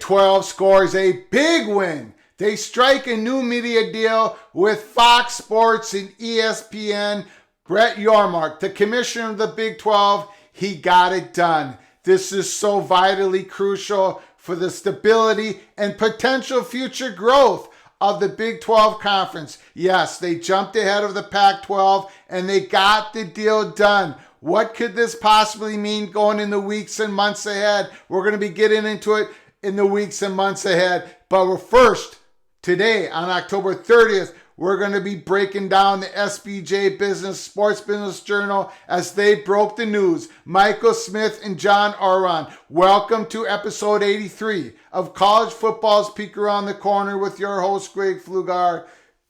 12 scores a big win. They strike a new media deal with Fox Sports and ESPN. Brett Yormark, the commissioner of the Big 12, he got it done. This is so vitally crucial for the stability and potential future growth of the Big 12 Conference. Yes, they jumped ahead of the Pac-12 and they got the deal done. What could this possibly mean going in the weeks and months ahead? We're going to be getting into it in the weeks and months ahead. But we're first, today on October 30th, we're going to be breaking down the SBJ Sports Business Journal as they broke the news. Michael Smith and John Oron, welcome to episode 83 of College Football's Peek Around the Corner with your host, Greg Flugar.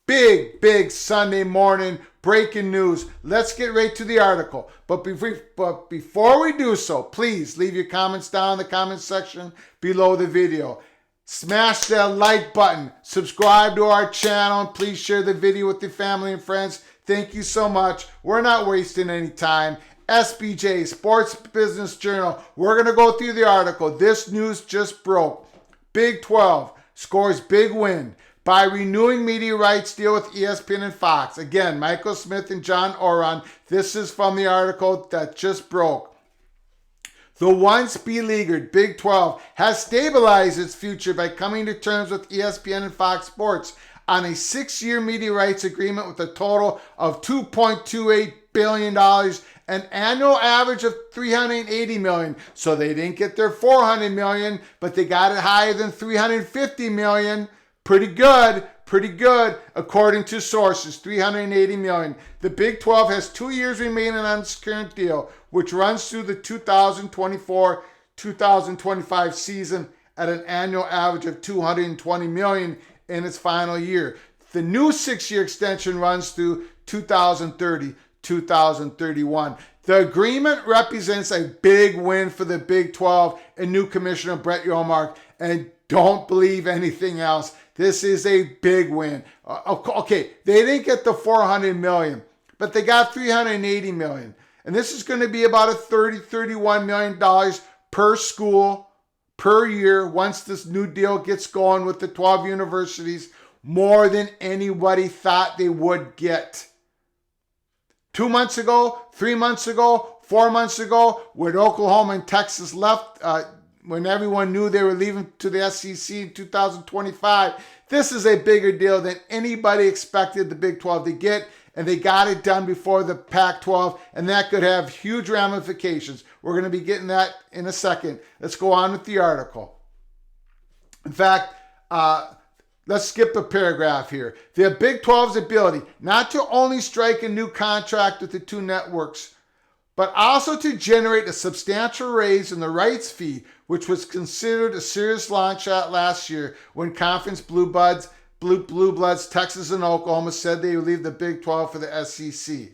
Big Sunday morning breaking news. Let's get right to the article. But before we do so, please leave your comments down in the comment section below the video. Smash that like button, subscribe to our channel, and please share the video with your family and friends. Thank you so much. We're not wasting any time. SBJ, Sports Business Journal. We're going to go through the article. This news just broke. Big 12 scores big win by renewing media rights deal with ESPN and Fox. Again, Michael Smith and John Oron. This is from the article that just broke. The once beleaguered Big 12 has stabilized its future by coming to terms with ESPN and Fox Sports on a 6-year media rights agreement with a total of $2.28 billion, an annual average of $380 million. So they didn't get their $400 million, but they got it higher than $350 million. Pretty good, according to sources, $380 million. The Big 12 has 2 years remaining on its current deal, which runs through the 2024-2025 season at an annual average of $220 million in its final year. The new 6-year extension runs through 2030-2031. The agreement represents a big win for the Big 12 and new commissioner Brett Yormark, and don't believe anything else. This is a big win. Okay, they didn't get the $400 million, but they got $380 million. And this is going to be about $31 million per school, per year, once this new deal gets going with the 12 universities, more than anybody thought they would get. 2 months ago, 3 months ago, 4 months ago, when Oklahoma and Texas left, when everyone knew they were leaving to the SEC in 2025, this is a bigger deal than anybody expected the Big 12 to get, and they got it done before the Pac-12, and that could have huge ramifications. We're going to be getting that in a second. Let's go on with the article. In fact, let's skip a paragraph here. The Big 12's ability not to only strike a new contract with the two networks, but also to generate a substantial raise in the rights fee, which was considered a serious long shot last year when Conference Blue Bloods, Texas and Oklahoma said they would leave the Big 12 for the SEC.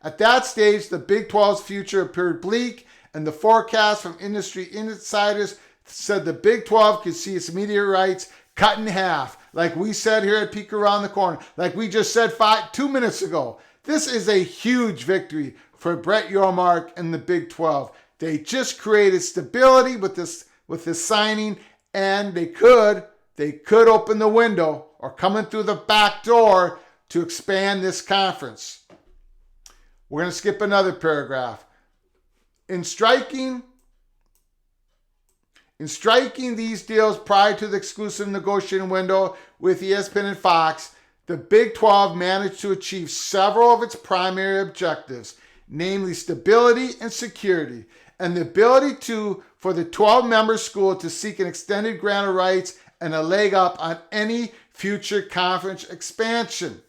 At that stage, the Big 12's future appeared bleak, and the forecast from industry insiders said the Big 12 could see its media rights cut in half, like we said here at Peek Around the Corner, like we just said 2 minutes ago. This is a huge victory for Brett Yormark and the Big 12. They just created stability with this signing, and they could open the window or come in through the back door to expand this conference. We're going to skip another paragraph. In striking these deals prior to the exclusive negotiating window with ESPN and Fox, the Big 12 managed to achieve several of its primary objectives, namely stability and security, and the ability for the 12-member school to seek an extended grant of rights and a leg up on any future conference expansion.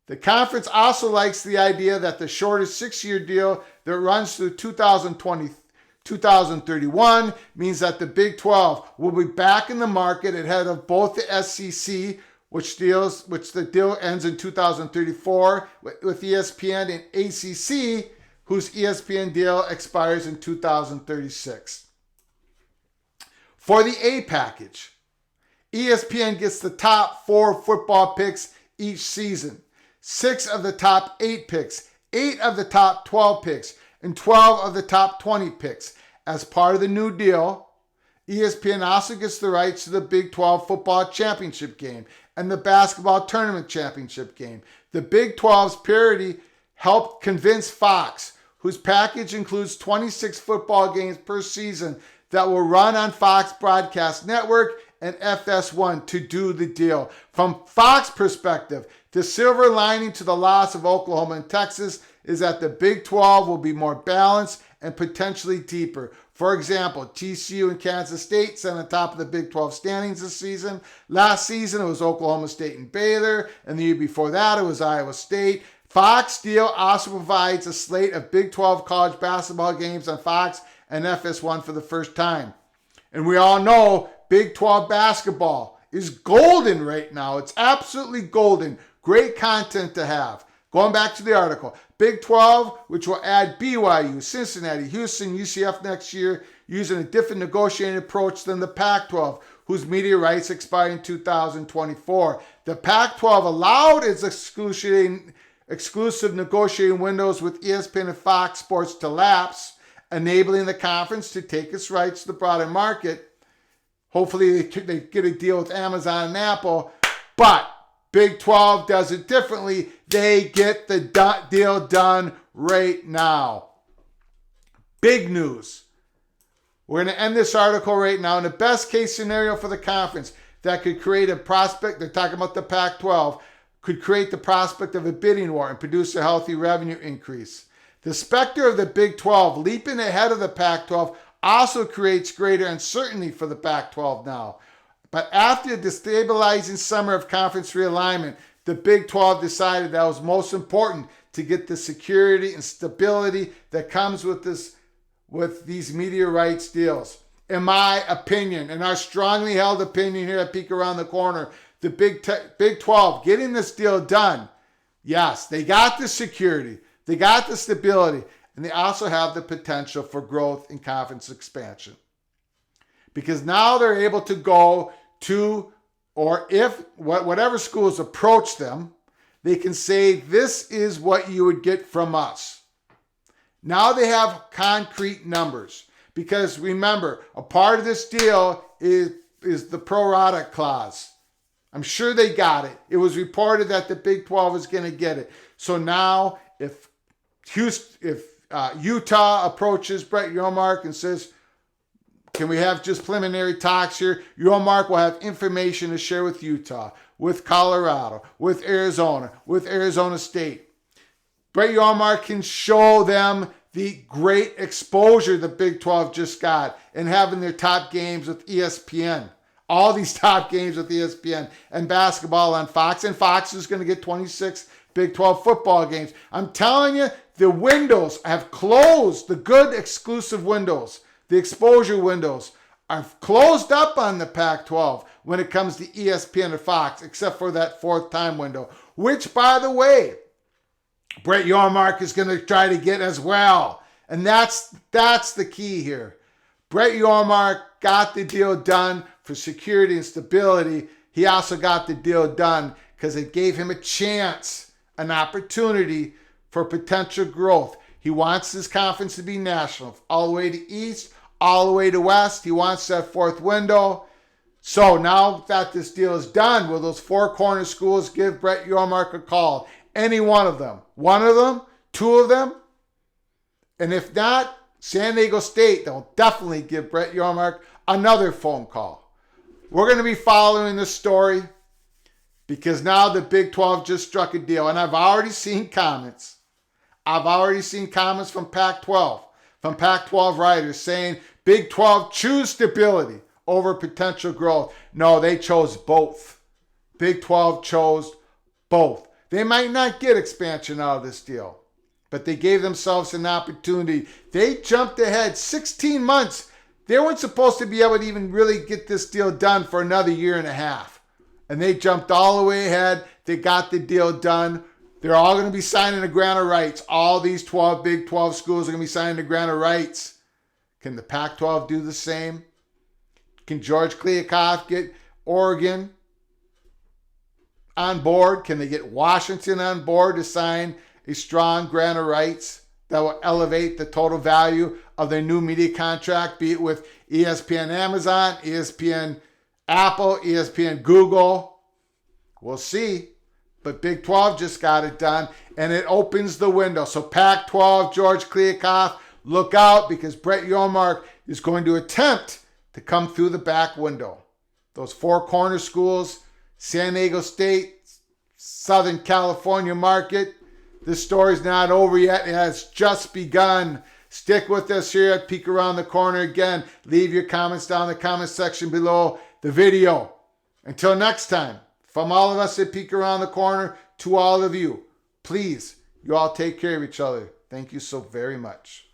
The conference also likes the idea that the shorter 6-year deal that runs through 2031 means that the Big 12 will be back in the market ahead of both the SEC, which the deal ends in 2034 with ESPN, and ACC, whose ESPN deal expires in 2036. For the A package, ESPN gets the top 4 football picks each season, 6 of the top 8 picks, 8 of the top 12 picks, and 12 of the top 20 picks. As part of the new deal, ESPN also gets the rights to the Big 12 football championship game and the basketball tournament championship game. The Big 12's parity helped convince Fox, whose package includes 26 football games per season that will run on Fox Broadcast Network and FS1, to do the deal. From Fox perspective, the silver lining to the loss of Oklahoma and Texas is that the Big 12 will be more balanced and potentially deeper. For example, TCU and Kansas State sit on top of the Big 12 standings this season. Last season, it was Oklahoma State and Baylor, and the year before that, it was Iowa State. Fox deal also provides a slate of Big 12 college basketball games on Fox and FS1 for the first time. And we all know Big 12 basketball is golden right now. It's absolutely golden. Great content to have. Going back to the article, Big 12, which will add BYU, Cincinnati, Houston, UCF next year, using a different negotiating approach than the Pac-12, whose media rights expire in 2024. The Pac-12 allowed its exclusive negotiating windows with ESPN and Fox Sports to lapse, enabling the conference to take its rights to the broader market. Hopefully they get a deal with Amazon and Apple, but Big 12 does it differently. They get the deal done right now. Big news. We're going to end this article right now. In the best case scenario for the conference that could create a prospect, they're talking about the Pac-12, could create the prospect of a bidding war and produce a healthy revenue increase. The specter of the Big 12 leaping ahead of the Pac-12 also creates greater uncertainty for the Pac-12 now. But after the destabilizing summer of conference realignment, the Big 12 decided that it was most important to get the security and stability that comes with these media rights deals. In my opinion, and our strongly held opinion here at Peek Around the Corner, the Big 12 getting this deal done, yes, they got the security, they got the stability, and they also have the potential for growth and conference expansion. Because now they're able to go to, or if whatever schools approach them, they can say, this is what you would get from us. Now they have concrete numbers. Because remember, a part of this deal is the pro rata clause. I'm sure they got it. It was reported that the Big 12 is going to get it. So now if Utah approaches Brett Yormark and says, can we have just preliminary talks here? Yormark will have information to share with Utah, with Colorado, with Arizona State. Brett Yormark can show them the great exposure the Big 12 just got and having their top games with ESPN. All these top games with ESPN and basketball on Fox. And Fox is going to get 26 Big 12 football games. I'm telling you, the windows have closed. The good exclusive windows, the exposure windows, are closed up on the Pac-12 when it comes to ESPN and Fox, except for that fourth time window, which, by the way, Brett Yormark is going to try to get as well. And that's the key here. Brett Yormark got the deal done for security and stability. He also got the deal done because it gave him a chance, an opportunity for potential growth. He wants this conference to be national, all the way to East, all the way to West. He wants that fourth window. So now that this deal is done, will those four corner schools give Brett Yormark a call? Any one of them? One of them? Two of them? And if not, San Diego State, they'll definitely give Brett Yormark another phone call. We're going to be following this story because now the Big 12 just struck a deal. And I've already seen comments. From Pac-12 writers saying Big 12 choose stability over potential growth. No, they chose both. Big 12 chose both. They might not get expansion out of this deal, but they gave themselves an opportunity. They jumped ahead 16 months. They weren't supposed to be able to even really get this deal done for another year and a half. And they jumped all the way ahead. They got the deal done. They're all going to be signing a grant of rights. All these 12 Big 12 schools are going to be signing a grant of rights. Can the Pac-12 do the same? Can George Kliavkoff get Oregon on board? Can they get Washington on board to sign a strong grant of rights that will elevate the total value of their new media contract, be it with ESPN Amazon, ESPN Apple, ESPN Google. We'll see. But Big 12 just got it done, and it opens the window. So Pac-12, George Kliavkoff, look out, because Brett Yormark is going to attempt to come through the back window. Those four corner schools, San Diego State, Southern California market. This story's not over yet. It has just begun. Stick with us here at Peek Around the Corner. Again, leave your comments down in the comment section below the video. Until next time, from all of us at Peek Around the Corner to all of you, please, you all take care of each other. Thank you so very much.